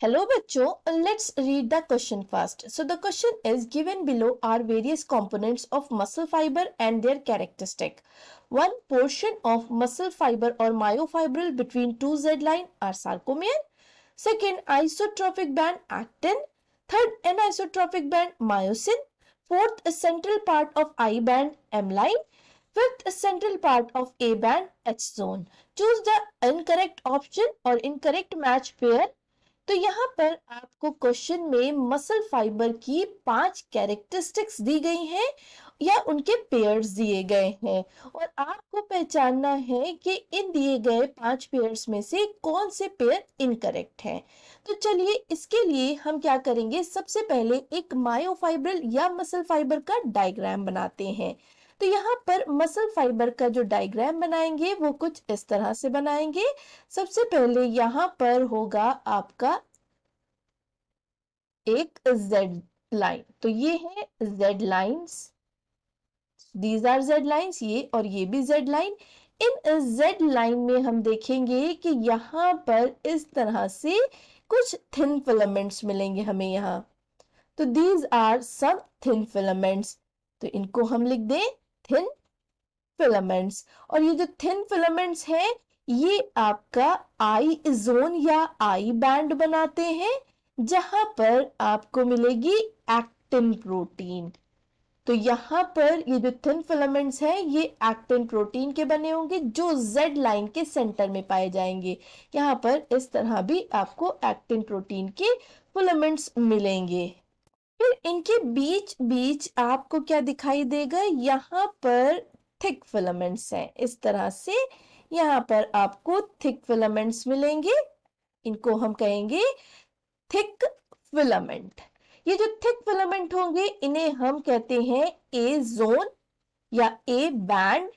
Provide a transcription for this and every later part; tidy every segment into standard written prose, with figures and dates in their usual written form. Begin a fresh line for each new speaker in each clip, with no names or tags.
Hello बच्चों, let's read the question first. So the question is given below are various components of muscle fiber and their characteristic. One portion of muscle fiber or myofibril between two Z line are sarcomere. Second, isotropic band actin. Third, anisotropic band myosin. Fourth, a central part of I band M line. Fifth, a central part of A band H zone. Choose the incorrect option or incorrect match pair. तो यहाँ पर आपको question में muscle fibre की 5 characteristics दी गई हैं या उनके पेयर्स दिए गए हैं और आपको पहचानना है कि इन दिए गए 5 पेयर्स में से कौन से पेयर इनकरेक्ट हैं। तो चलिए इसके लिए हम क्या करेंगे, सबसे पहले एक मायोफाइब्रल या मसल फाइबर का डायग्राम बनाते हैं। तो यहाँ पर मसल फाइबर का जो डायग्राम बनाएंगे वो कुछ इस तरह से बनाएंगे। सबसे पहले यहाँ पर होगा आपका एक Z लाइन, तो ये है Z lines, these are Z lines, ये और ये भी Z लाइन। इन Z लाइन में हम देखेंगे कि यहाँ पर इस तरह से कुछ थिन फिलामेंट्स मिलेंगे हमें यहाँ। तो these are some thin filaments, तो इनको हम लिख दें थिन फिलामेंट्स। और ये जो थिन फिलामेंट्स हैं ये आपका आई जोन या आई बैंड बनाते हैं, जहां पर आपको मिलेगी एक्टिन प्रोटीन। तो यहाँ पर ये जो थिन फिलामेंट्स हैं ये एक्टिन प्रोटीन के बने होंगे जो जेड लाइन के सेंटर में पाए जाएंगे। यहाँ पर इस तरह भी आपको एक्टिन प्रोटीन के फिलामेंट्स मिलेंगे। फिर इनके बीच बीच आपको क्या दिखाई देगा, यहाँ पर थिक फिलामेंट्स हैं इस तरह से, यहाँ पर आपको थिक फिलामेंट्स मिलेंगे, इनको हम कहेंगे थिक फिलामेंट। ये जो थिक फिलामेंट होंगे इन्हें हम कहते हैं ए जोन या ए बैंड।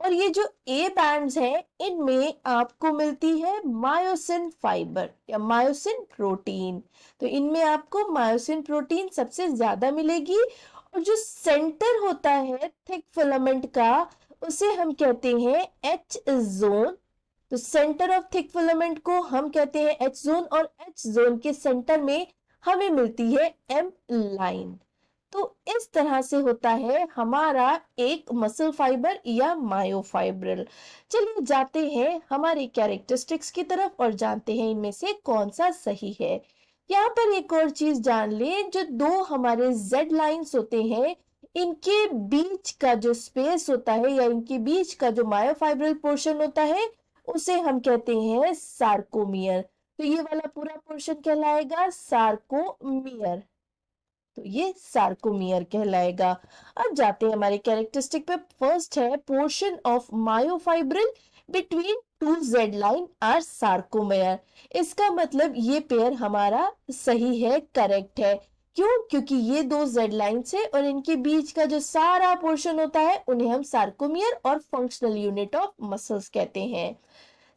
और ये जो ए बैंड्स हैं इनमें आपको मिलती है मायोसिन फाइबर या मायोसिन प्रोटीन। तो इनमें आपको मायोसिन प्रोटीन सबसे ज्यादा मिलेगी। और जो सेंटर होता है थिक फिलामेंट का उसे हम कहते हैं एच जोन। तो सेंटर ऑफ थिक फिलामेंट को हम कहते हैं एच जोन और एच जोन के सेंटर में हमें मिलती है एम लाइन। तो इस तरह से होता है हमारा एक मसल फाइबर या मायोफाइब्रल। चलिए जाते हैं हमारे कैरेक्टरिस्टिक्स की तरफ और जानते हैं इनमें से कौन सा सही है। यहाँ पर एक और चीज जान लें, जो दो हमारे जेड लाइंस होते हैं इनके बीच का जो स्पेस होता है या इनके बीच का जो मायोफाइब्रल पोर्शन होता है उसे हम कहते हैं सार्कोमियर। तो ये वाला पूरा पोर्शन कहलाएगा सार्कोमियर, तो ये सार्कोमियर कहलाएगा। अब जाते हैं हमारे कैरेक्टरिस्टिक पे। फर्स्ट है portion of myofibril between two Z line are sarcomere. इसका मतलब ये पेयर हमारा सही है, करेक्ट है। क्यों? क्योंकि ये दो जेड लाइंस है और इनके बीच का जो सारा पोर्शन होता है उन्हें हम सार्कोमियर और फंक्शनल यूनिट ऑफ मसल्स कहते हैं।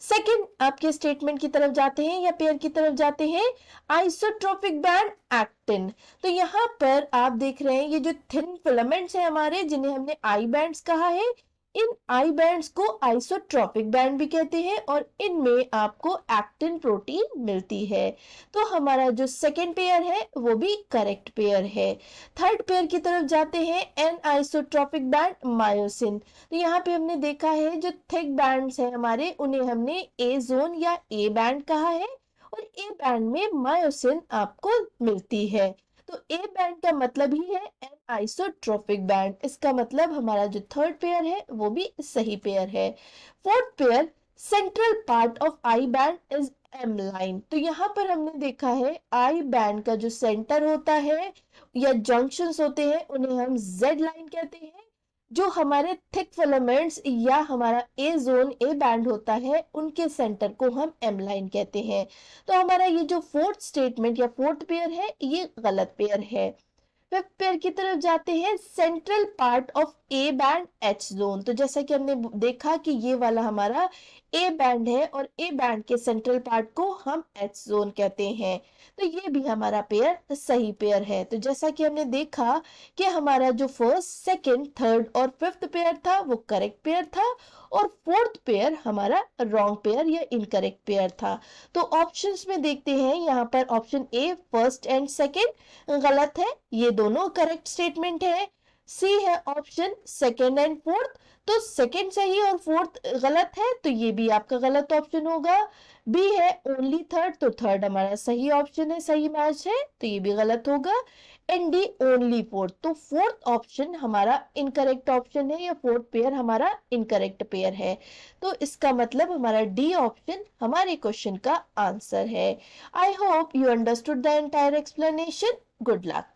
सेकंड आपके स्टेटमेंट की तरफ जाते हैं या पेयर की तरफ जाते हैं, आइसोट्रोपिक बैंड एक्टिन। तो यहाँ पर आप देख रहे हैं ये जो थिन फिलामेंट्स हैं हमारे जिन्हें हमने आई बैंड्स कहा है, इन आई बैंड्स को आइसोट्रोपिक बैंड भी कहते हैं और इनमें आपको एक्टिन प्रोटीन मिलती है। तो हमारा जो सेकेंड पेयर है वो भी करेक्ट पेयर है। थर्ड पेयर की तरफ जाते हैं, एन आइसोट्रोपिक बैंड मायोसिन। तो यहाँ पे हमने देखा है जो थिक बैंड्स हैं हमारे उन्हें हमने ए जोन या ए बैंड कहा है और ए बैंड में मायोसिन आपको मिलती है। तो ए बैंड का मतलब ही है एन आइसोट्रोपिक बैंड। इसका मतलब हमारा जो थर्ड पेयर है वो भी सही पेयर है। Fourth pair, central part of I band is M line. तो यहाँ पर हमने देखा है आई बैंड का जो सेंटर होता है या जंक्शंस होते हैं उन्हें हम जेड लाइन कहते हैं। जो हमारे थिक फिलामेंट्स या हमारा ए जोन ए बैंड होता है उनके सेंटर को हम एम लाइन कहते हैं। तो हमारा ये जो फोर्थ स्टेटमेंट या फोर्थ पेयर है ये गलत पेयर है। फिफ्थ पेयर की तरफ जाते हैं, central part of A band H zone. तो जैसा कि हमने देखा कि ये वाला हमारा ए बैंड है और ए बैंड के सेंट्रल पार्ट को हम एच जोन कहते हैं। तो ये भी हमारा पेयर सही पेयर है। तो जैसा कि हमने देखा कि हमारा जो फर्स्ट, सेकंड, थर्ड और फिफ्थ पेयर था वो करेक्ट पेयर था और फोर्थ पेयर हमारा रॉन्ग पेयर या इनकरेक्ट पेयर था। तो ऑप्शंस में देखते हैं, यहाँ पर option A first and second गलत है, ये दोनों करेक्ट स्टेटमेंट है। सी है ऑप्शन सेकंड एंड फोर्थ, तो सेकंड सही और फोर्थ गलत है, तो ये भी आपका गलत ऑप्शन होगा। बी है ओनली थर्ड, तो थर्ड हमारा सही ऑप्शन है, सही मैच है, तो ये भी गलत होगा। एंड डी ओनली फोर्थ, तो फोर्थ ऑप्शन हमारा इनकरेक्ट ऑप्शन है या फोर्थ पेयर हमारा इनकरेक्ट पेयर है। तो इसका मतलब हमारा डी ऑप्शन हमारे क्वेश्चन का आंसर है। I hope you understood the entire explanation. Good luck.